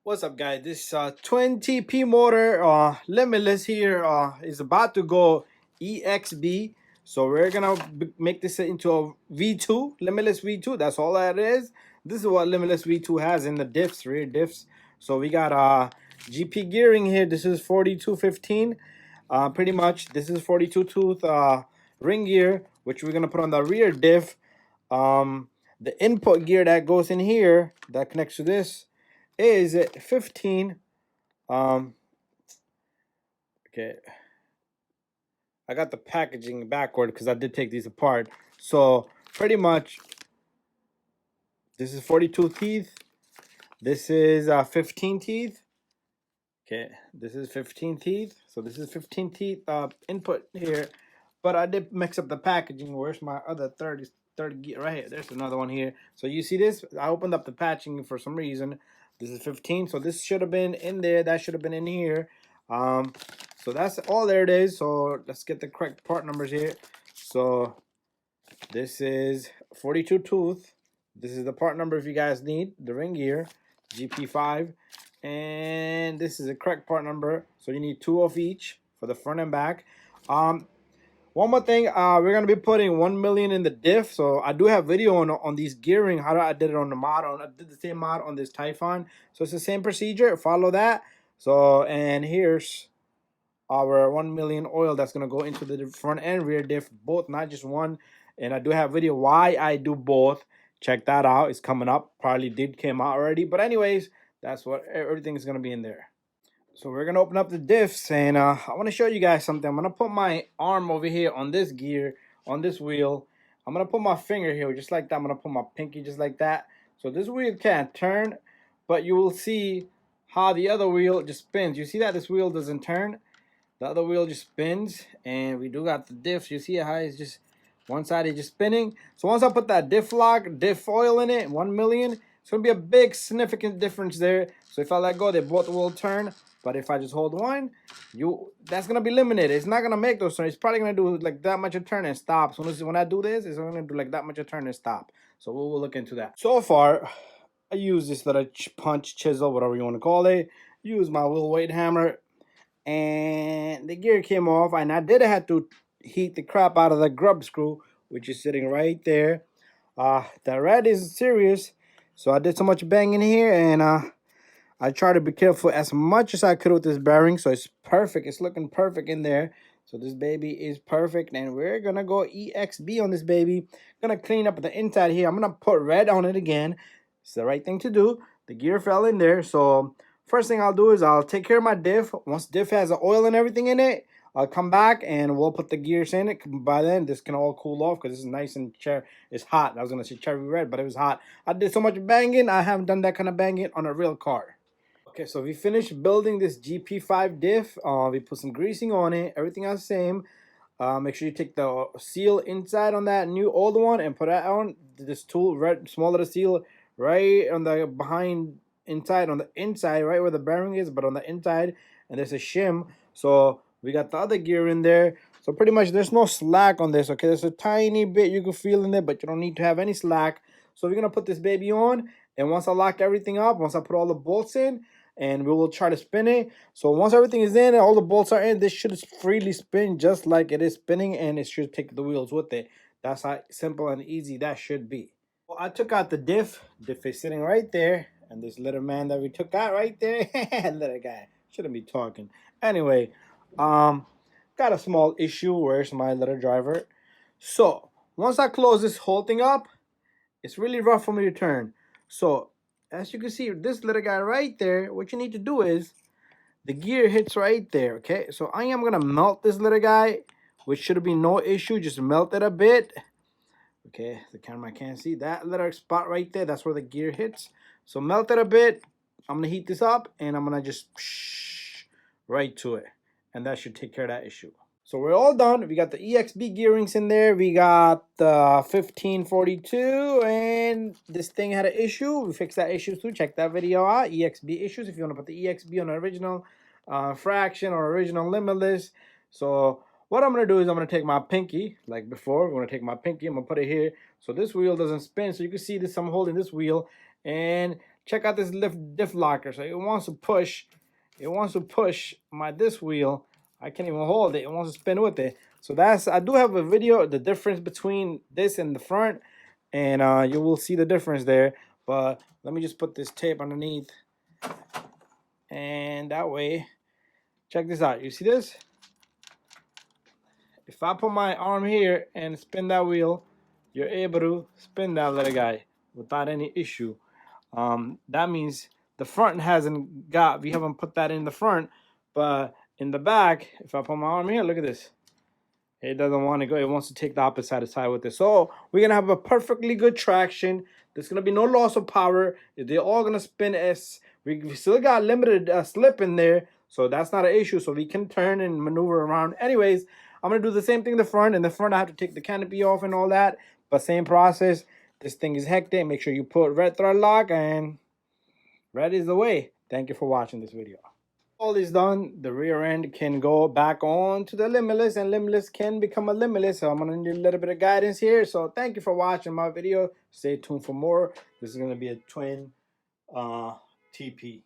What's up, guys? This 20p motor Limitless here is about to go EXB. So we're gonna make this into a V2, Limitless V2. That's all that is. This is what Limitless V2 has in the diffs, rear diffs. So we got GP gearing here. This is 4215. Pretty much this is 42 tooth ring gear, which we're gonna put on the rear diff. The input gear that goes in here that connects to this is 15. Okay, I got the packaging backward because I did take these apart. So pretty much this is 42 teeth, this is 15 teeth. Okay, this is 15 teeth, so this is 15 teeth input here, but I did mix up the packaging. Where's my other 30 gear? Right here, there's another one here. So you see this, I opened up the patching for some reason. This is 15, so this should have been in there, that should have been in here. So that's all there it is. So let's get the correct part numbers here. So this is 42 tooth, this is the part number if you guys need the ring gear, GP5. And this is the correct part number, so you need 2 of each for the front and back. One more thing, we're gonna be putting 1 million in the diff. So I do have video on these gearing, how I did it on the mod. I did the same mod on this Typhon, so it's the same procedure. Follow that. So, and here's our 1 million oil that's gonna go into the front and rear diff, both, not just one. And I do have video why I do both. Check that out, it's coming up. Probably came out already, but anyways, that's what everything is going to be in there. So we're going to open up the diffs, and I want to show you guys something. I'm going to put my arm over here on this gear, on this wheel. I'm going to put my finger here just like that. I'm going to put my pinky just like that. So this wheel can't turn, but you will see how the other wheel just spins. You see that this wheel doesn't turn? The other wheel just spins, and we do got the diffs. You see how it's just one side is just spinning. So once I put that diff oil in it, 1 million, it's going to be a big significant difference there. So if I let go, they both will turn. But if I just hold one, that's going to be limited. It's not going to make those turns. It's probably going to do like that much a turn and stop. So when I do this, it's going to do like that much a turn and stop. So we'll look into that. So far, I use this little punch, chisel, whatever you want to call it. Use my little weight hammer. And the gear came off. And I did have to heat the crap out of the grub screw, which is sitting right there. The red is serious. So I did so much banging here, and I try to be careful as much as I could with this bearing. So it's perfect. It's looking perfect in there. So this baby is perfect, and we're gonna go EXB on this baby. Gonna clean up the inside here. I'm gonna put red on it again. It's the right thing to do. The gear fell in there. So first thing I'll do is I'll take care of my diff. Once diff has the oil and everything in it, I'll come back and we'll put the gears in it. By then, this can all cool off because this is nice and it's hot. I was gonna say cherry red, but it was hot. I did so much banging. I haven't done that kind of banging on a real car. Okay, so we finished building this GP5 diff. We put some greasing on it. Everything else same. Make sure you take the seal inside on that new old one and put that on. This tool, red, small little seal right on the behind inside, on the inside, right where the bearing is, but on the inside. And there's a shim. So we got the other gear in there. So pretty much there's no slack on this, okay? There's a tiny bit you can feel in there, but you don't need to have any slack. So we're going to put this baby on. And once I lock everything up, once I put all the bolts in, and we will try to spin it. So once everything is in and all the bolts are in, this should freely spin just like it is spinning, and it should take the wheels with it. That's how simple and easy that should be. Well, I took out the diff. Diff is sitting right there. And this little man that we took out right there, little guy, shouldn't be talking. Anyway, got a small issue. Where's my little driver? So once I close this whole thing up, it's really rough for me to turn. So as you can see, this little guy right there, what you need to do is the gear hits right there, okay? So I am gonna melt this little guy, which should be no issue. Just melt it a bit. Okay, the camera can't see that little spot right there. That's where the gear hits. So melt it a bit. I'm gonna heat this up, and I'm gonna just right to it, and that should take care of that issue. So we're all done. We got the EXB gearings in there. We got the 1542, and this thing had an issue. We fixed that issue too. Check that video out. EXB issues. If you want to put the EXB on the original fraction or original limitless. So what I'm going to do is I'm going to take my pinky, like before. I'm going to take my pinky. I'm going to put it here so this wheel doesn't spin. So you can see this. I'm holding this wheel. And check out this diff locker. So it wants to push. It wants to push this wheel. I can't even hold it. It wants to spin with it. So I do have a video, the difference between this and the front, and you will see the difference there. But let me just put this tape underneath, and that way, check this out. You see this? If I put my arm here and spin that wheel, you're able to spin that little guy without any issue. That means the front we haven't put that in the front, but in the back, if I put my arm here, look at this. It doesn't want to go. It wants to take the opposite side with it. So we're going to have a perfectly good traction. There's going to be no loss of power. They're all going to spin S. We still got limited slip in there, so that's not an issue. So we can turn and maneuver around. Anyways, I'm going to do the same thing in the front. In the front, I have to take the canopy off and all that. But same process. This thing is hectic. Make sure you put red thread lock, and red is the way. Thank you for watching this video. All is done, the rear end can go back on to the Limitless, and Limitless can become a Limitless. So I'm going to need a little bit of guidance here. So thank you for watching my video. Stay tuned for more. This is going to be a twin TP.